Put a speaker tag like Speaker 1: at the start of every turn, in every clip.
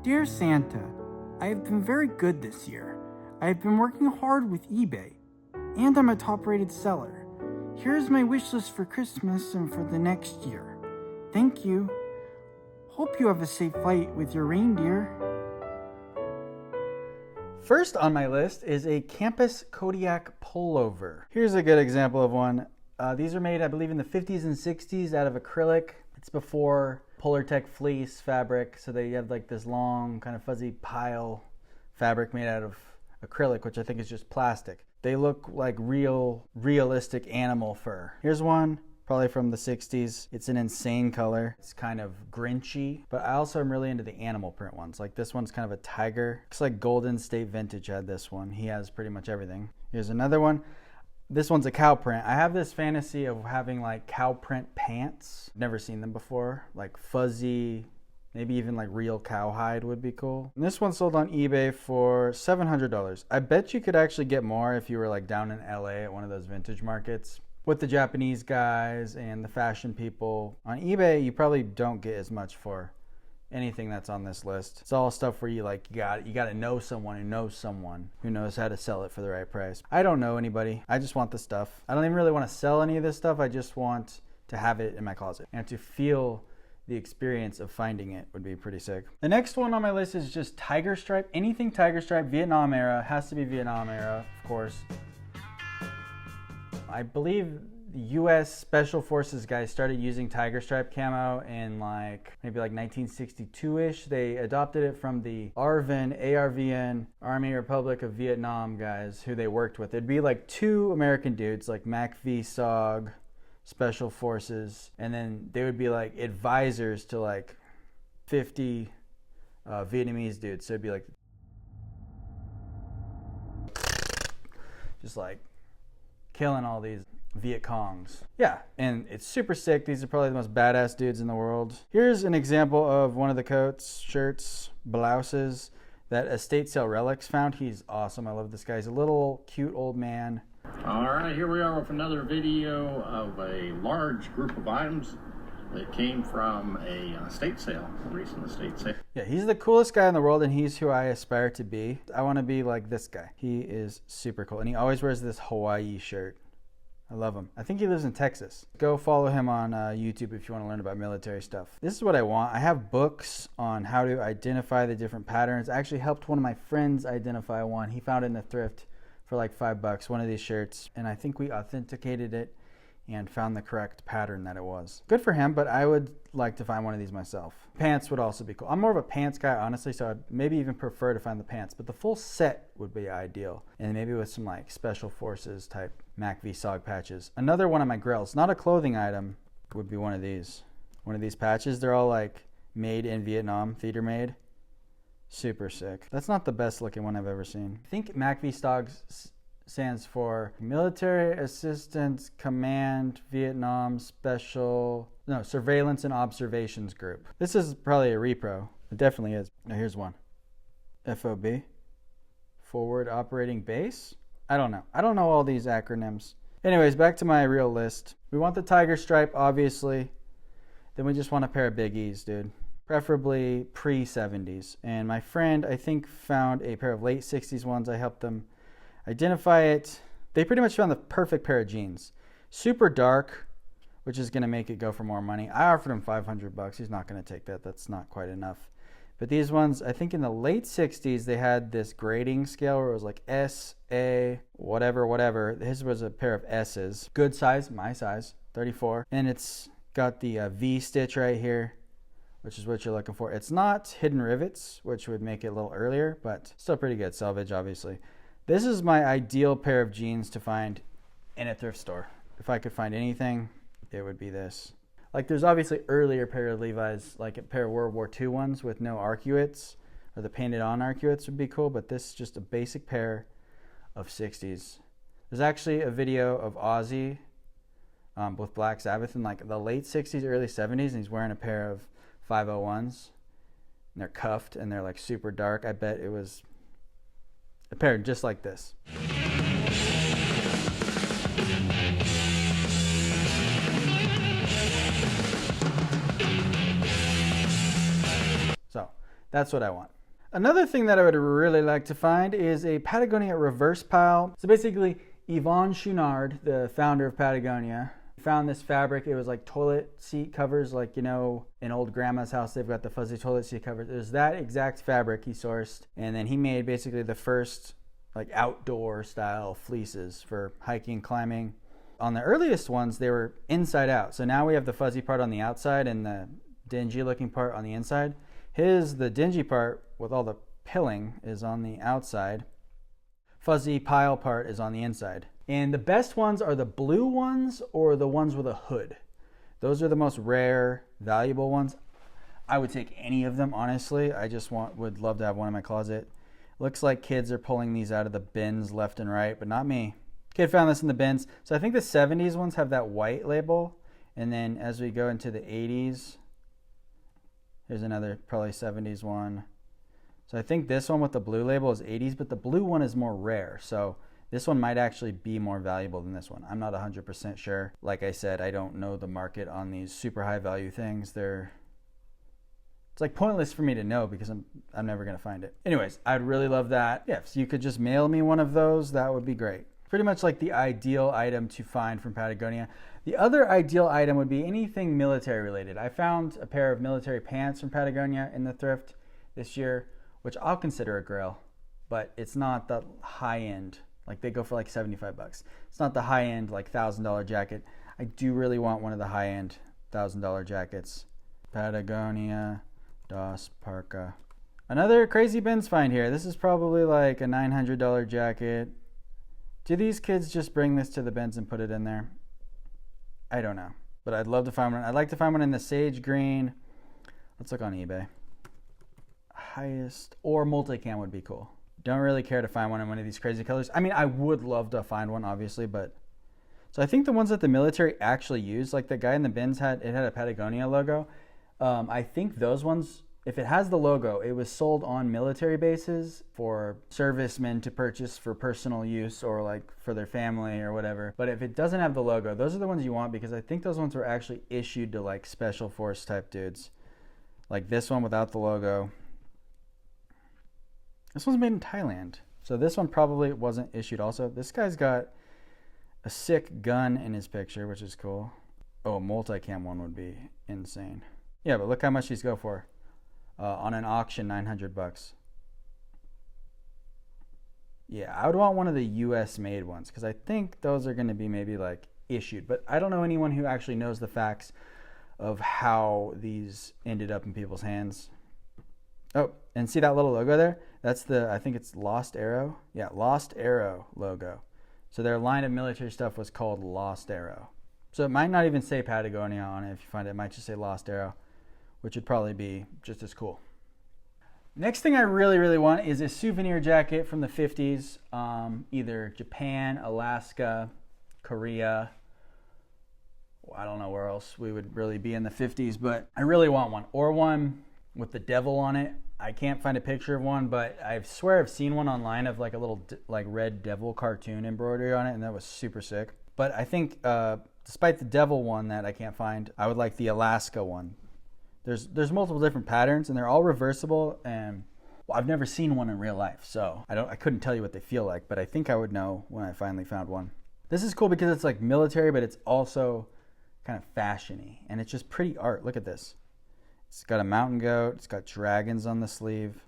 Speaker 1: Dear Santa, I have been very good this year. I have been working hard with eBay, and I'm a top-rated seller. Here's my wish list for Christmas and for the next year. Thank you. Hope you have a safe flight with your reindeer.
Speaker 2: First on my list is a campus Kodiak pullover. Here's a good example of one. These are made, I believe, in the 50s and 60s out of acrylic. It's before Polartec fleece fabric, so they have like this long kind of fuzzy pile fabric made out of acrylic, which I think is just plastic. They look like realistic animal fur. Here's one, probably from the 60s. It's an insane color. It's kind of Grinchy, but I also am really into the animal print ones. Like this one's kind of a tiger. Looks like Golden State Vintage had this one. He has pretty much everything. Here's another one. This one's a cow print. I have this fantasy of having like cow print pants. Never seen them before. Like fuzzy, maybe even like real cowhide would be cool. And this one sold on eBay for $700. I bet you could actually get more if you were like down in LA at one of those vintage markets. With the Japanese guys and the fashion people. On eBay, you probably don't get as much for anything that's on this list. It's all stuff where you got to know someone who knows how to sell it for the right price. I don't know anybody. I just want the stuff. I don't even really want to sell any of this stuff. I just want to have it in my closet and to feel the experience of finding it would be pretty sick. The next one on my list is just tiger stripe. Anything tiger stripe, Vietnam era. Has to be Vietnam era, of course. I believe the U.S. Special Forces guys started using tiger stripe camo in maybe 1962-ish. They adopted it from the ARVN, Army Republic of Vietnam guys who they worked with. It'd be like two American dudes, like MACV SOG, Special Forces, and then they would be like advisors to like 50 Vietnamese dudes. So it'd be like just like killing all these Viet Congs. Yeah, and it's super sick. These are probably the most badass dudes in the world. Here's an example of one of the coats, shirts, blouses that Estate Sale Relics found. He's awesome. I love this guy. He's a little cute old man.
Speaker 3: All right, here we are with another video of a large group of items that came from a estate sale, a recent estate sale.
Speaker 2: Yeah, he's the coolest guy in the world, and he's who I aspire to be. I want to be like this guy. He is super cool, and he always wears this Hawaii shirt. I love him. I think he lives in Texas. Go follow him on YouTube if you want to learn about military stuff. This is what I want. I have books on how to identify the different patterns. I actually helped one of my friends identify one. He found it in the thrift for like $5, one of these shirts, and I think we authenticated it and found the correct pattern that it was. Good for him, but I would like to find one of these myself. Pants would also be cool. I'm more of a pants guy, honestly, so I'd maybe even prefer to find the pants, but the full set would be ideal. And maybe with some like Special Forces type MACV SOG patches. Another one of my Grails, not a clothing item, would be one of these. One of these patches, they're all like made in Vietnam, theater made. Super sick. That's not the best looking one I've ever seen. I think MACV SOG stands for Military Assistance Command Vietnam Surveillance and Observations Group. This is probably a repro. It definitely is. Now here's one. FOB. Forward Operating Base? I don't know. I don't know all these acronyms. Anyways, back to my real list. We want the tiger stripe, obviously. Then we just want a pair of biggies, dude. Preferably pre-70s. And my friend, I think, found a pair of late 60s ones. I helped them identify it. They pretty much found the perfect pair of jeans. Super dark, which is going to make it go for more money. I offered him $500. He's not going to take that. That's not quite enough. But these ones, I think in the late 60s, they had this grading scale where it was like S, A, whatever. His was a pair of S's. Good size, my size, 34. And it's got the V stitch right here, which is what you're looking for. It's not hidden rivets, which would make it a little earlier, but still pretty good. Salvage, obviously. This is my ideal pair of jeans to find in a thrift store. If I could find anything, it would be this. Like there's obviously earlier pair of Levi's, like a pair of World War II ones with no arcuates, or the painted on arcuates would be cool, but this is just a basic pair of 60s. There's actually a video of Ozzy with Black Sabbath in like the late 60s, early 70s, and he's wearing a pair of 501s, and they're cuffed, and they're like super dark. I bet it was a pair just like this. So that's what I want. Another thing that I would really like to find is a Patagonia reverse pile. So basically, Yvon Chouinard, the founder of Patagonia, found this fabric. It was like toilet seat covers, like, you know, in old grandma's house, they've got the fuzzy toilet seat covers. It was that exact fabric he sourced. And then he made basically the first like outdoor style fleeces for hiking, climbing. On the earliest ones, they were inside out. So now we have the fuzzy part on the outside and the dingy looking part on the inside. The dingy part with all the pilling is on the outside. Fuzzy pile part is on the inside. And the best ones are the blue ones or the ones with a hood. Those are the most rare, valuable ones. I would take any of them, honestly. I just would love to have one in my closet. Looks like kids are pulling these out of the bins left and right, but not me. Kid found this in the bins. So I think the 70s ones have that white label. And then as we go into the 80s, here's another probably 70s one. So I think this one with the blue label is 80s, but the blue one is more rare. So this one might actually be more valuable than this one. I'm not 100% sure. Like I said, I don't know the market on these super high value things. It's like pointless for me to know because I'm never gonna find it. Anyways, I'd really love that. Yeah, if you could just mail me one of those, that would be great. Pretty much like the ideal item to find from Patagonia. The other ideal item would be anything military related. I found a pair of military pants from Patagonia in the thrift this year, which I'll consider a grail, but it's not the high end. Like they go for like 75 bucks. It's not the high end like $1,000 jacket. I do really want one of the high end $1,000 jackets. Patagonia Das Parka. Another crazy bins find here. This is probably like a $900 jacket. Do these kids just bring this to the bins and put it in there? I don't know, but I'd love to find one. I'd like to find one in the sage green. Let's look on eBay. Highest or multicam would be cool. Don't really care to find one in one of these crazy colors. I mean, I would love to find one, obviously, but so I think the ones that the military actually used, like the guy in the bins had a Patagonia logo. I think those ones, if it has the logo, it was sold on military bases for servicemen to purchase for personal use or like for their family or whatever. But if it doesn't have the logo, those are the ones you want because I think those ones were actually issued to like special force type dudes. Like this one without the logo. This one's made in Thailand. So this one probably wasn't issued also. This guy's got a sick gun in his picture, which is cool. Oh, a multicam one would be insane. Yeah, but look how much these go for. On an auction, 900 bucks. Yeah, I would want one of the US made ones because I think those are going to be maybe like issued. But I don't know anyone who actually knows the facts of how these ended up in people's hands. Oh, and see that little logo there? That's I think it's Lost Arrow. Yeah, Lost Arrow logo. So their line of military stuff was called Lost Arrow. So it might not even say Patagonia on it if you find it. It might just say Lost Arrow, which would probably be just as cool. Next thing I really, really want is a souvenir jacket from the 50s. Either Japan, Alaska, Korea. I don't know where else we would really be in the 50s, but I really want one. Or one with the devil on it. I can't find a picture of one, but I swear I've seen one online of like a little like red devil cartoon embroidery on it, and that was super sick. But I think despite the devil one that I can't find, I would like the Alaska one. There's multiple different patterns, and they're all reversible, and well, I've never seen one in real life, so I couldn't tell you what they feel like, but I think I would know when I finally found one. This is cool because it's like military, but it's also kind of fashiony, and it's just pretty art. Look at this. It's got a mountain goat. It's got dragons on the sleeve.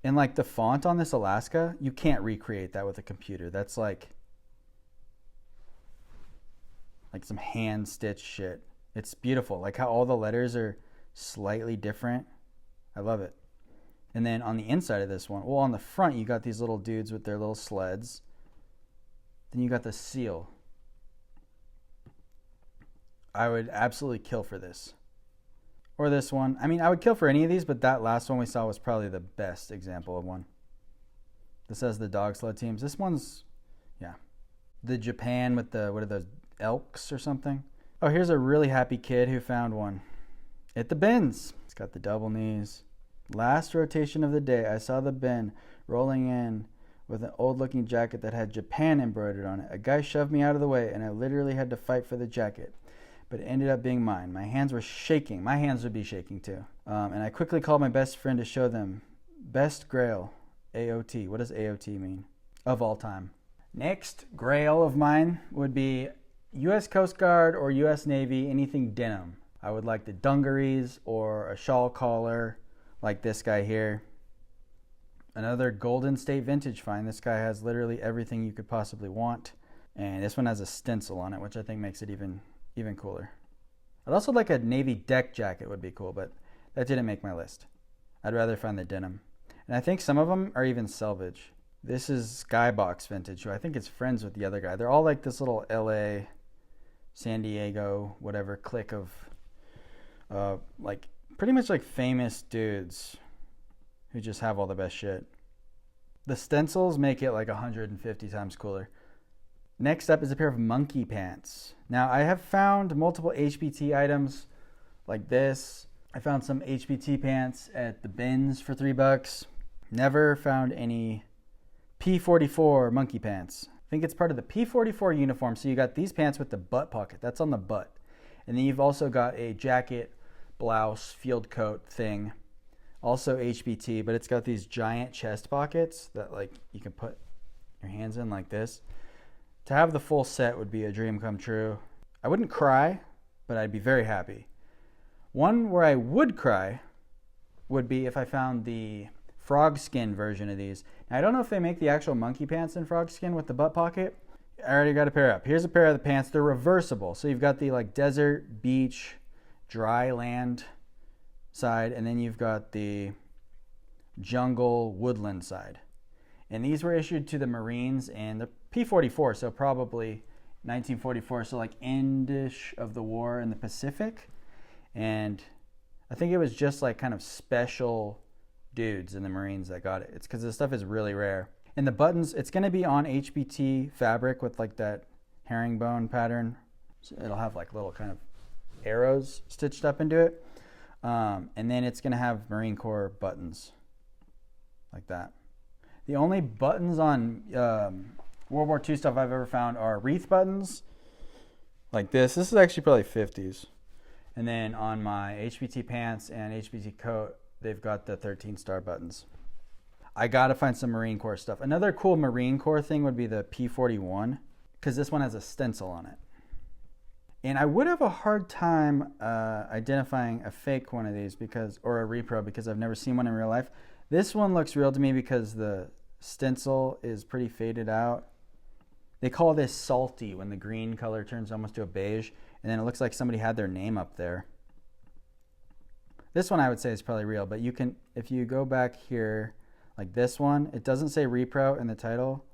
Speaker 2: And like the font on this Alaska, you can't recreate that with a computer. That's like some hand stitched shit. It's beautiful. Like how all the letters are slightly different. I love it. And then on the inside of this one, well, on the front, you got these little dudes with their little sleds. Then you got the seal. I would absolutely kill for this. Or this one. I mean, I would kill for any of these, but that last one we saw was probably the best example of one. This has the dog sled teams. This one's, yeah. The Japan with the, what are those, elks or something? Oh, here's a really happy kid who found one. At the bins. It's got the double knees. Last rotation of the day, I saw the bin rolling in with an old-looking jacket that had Japan embroidered on it. A guy shoved me out of the way, and I literally had to fight for the jacket. But it ended up being mine. My hands were shaking. My hands would be shaking too. And I quickly called my best friend to show them Best Grail, AOT. What does AOT mean? Of all time. Next Grail of mine would be U.S. Coast Guard or U.S. Navy, anything denim. I would like the dungarees or a shawl collar like this guy here. Another Golden State Vintage find. This guy has literally everything you could possibly want. And this one has a stencil on it, which I think makes it even cooler. I'd also like a Navy deck jacket would be cool, but that didn't make my list. I'd rather find the denim. And I think some of them are even salvage. This is Skybox Vintage, who I think is friends with the other guy. They're all like this little LA, San Diego, whatever clique of like pretty much like famous dudes who just have all the best shit. The stencils make it like 150 times cooler. Next up is a pair of monkey pants. Now I have found multiple HBT items like this. I found some HBT pants at the bins for $3. Never found any P44 monkey pants. I think it's part of the P44 uniform. So you got these pants with the butt pocket. That's on the butt. And then you've also got a jacket, blouse, field coat thing. Also HBT, but it's got these giant chest pockets that like you can put your hands in like this. To have the full set would be a dream come true. I wouldn't cry, but I'd be very happy. One where I would cry would be if I found the frog skin version of these. Now, I don't know if they make the actual monkey pants in frog skin with the butt pocket. I already got a pair up. Here's a pair of the pants. They're reversible. So you've got the like desert, beach, dry land side, and then you've got the jungle, woodland side. And these were issued to the Marines in the P-44, so probably 1944, so like endish of the war in the Pacific. And I think it was just like kind of special dudes in the Marines that got it. It's because this stuff is really rare. And the buttons, it's going to be on HBT fabric with like that herringbone pattern. So it'll have like little kind of arrows stitched up into it. And then it's going to have Marine Corps buttons like that. The only buttons on World War II stuff I've ever found are wreath buttons like this. This is actually probably 50s. And then on my HBT pants and HBT coat, they've got the 13-star buttons. I got to find some Marine Corps stuff. Another cool Marine Corps thing would be the P-41 because this one has a stencil on it. And I would have a hard time identifying a fake one of these or a repro because I've never seen one in real life. This one looks real to me because the stencil is pretty faded out. They call this salty when the green color turns almost to a beige, and then it looks like somebody had their name up there. This one I would say is probably real, but you can, if you go back here, like this one, it doesn't say repro in the title,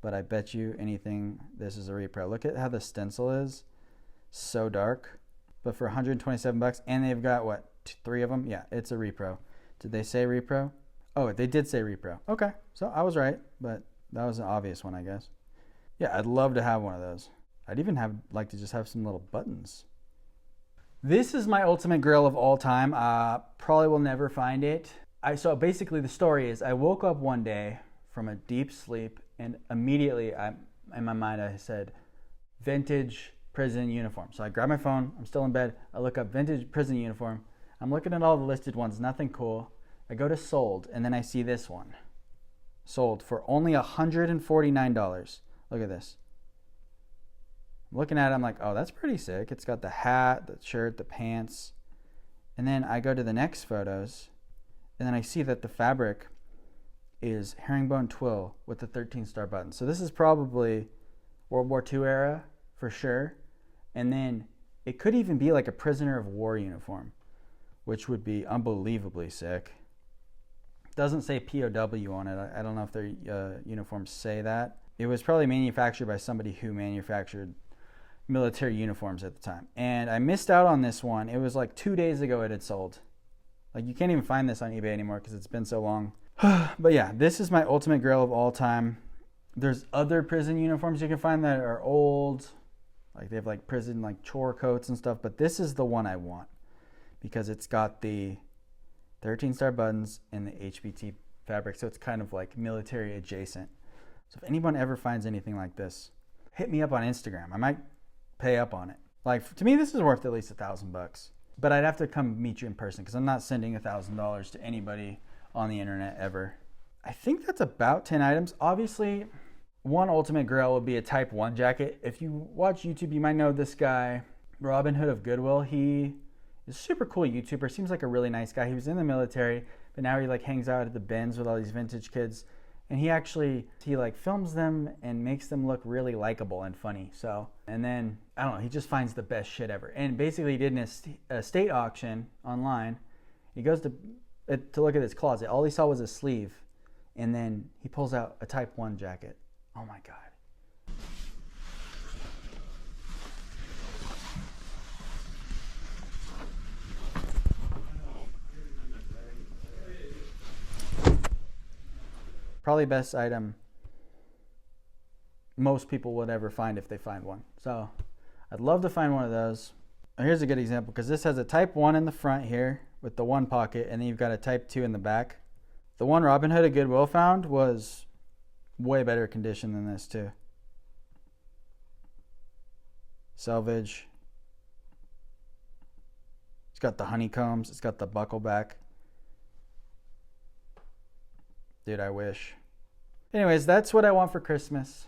Speaker 2: but I bet you anything this is a repro. Look at how the stencil is. So dark, but for $127, and they've got what, 3 of them? Yeah, it's a repro. Did they say repro? Oh, they did say repro. Okay, so I was right, but that was an obvious one, I guess. Yeah, I'd love to have one of those. I'd even like to just have some little buttons. This is my ultimate grail of all time. Probably will never find it. So basically the story is I woke up one day from a deep sleep, and immediately in my mind I said, vintage prison uniform. So I grab my phone, I'm still in bed, I look up vintage prison uniform. I'm looking at all the listed ones, nothing cool. I go to sold, and then I see this one. Sold for only $149. Look at this. I'm looking at it, I'm like, oh, that's pretty sick. It's got the hat, the shirt, the pants. And then I go to the next photos, and then I see that the fabric is herringbone twill with the 13-star button. So this is probably World War II era for sure. And then it could even be like a prisoner of war uniform, which would be unbelievably sick. Doesn't say POW on it. I don't know if their uniforms say that. It was probably manufactured by somebody who manufactured military uniforms at the time. And I missed out on this one. It was like 2 days ago it had sold. Like you can't even find this on eBay anymore because it's been so long. But yeah, this is my ultimate grail of all time. There's other prison uniforms you can find that are old. Like they have like prison like chore coats and stuff. But this is the one I want because it's got the 13-star buttons and the HBT fabric. So it's kind of like military adjacent. So if anyone ever finds anything like this, hit me up on Instagram. I might pay up on it. Like to me, this is worth at least $1,000. But I'd have to come meet you in person because I'm not sending $1,000 to anybody on the internet ever. I think that's about 10 items. Obviously, one ultimate grail would be a Type 1 jacket. If you watch YouTube, you might know this guy, Robin Hood of Goodwill. He is a super cool YouTuber. Seems like a really nice guy. He was in the military, but now he like hangs out at the bins with all these vintage kids. And he like films them and makes them look really likable and funny. So, and then, I don't know, he just finds the best shit ever. And basically he did a state auction online. He goes to look at his closet. All he saw was a sleeve. And then he pulls out a Type 1 jacket. Oh my God. Probably best item most people would ever find if they find one. So I'd love to find one of those. Here's a good example, because this has a Type 1 in the front here with the one pocket, and then you've got a Type 2 in the back. The one Robin Hood of Goodwill found was way better condition than this too. Selvage. It's got the honeycombs. It's got the buckle back. Dude, I wish. Anyways, that's what I want for Christmas.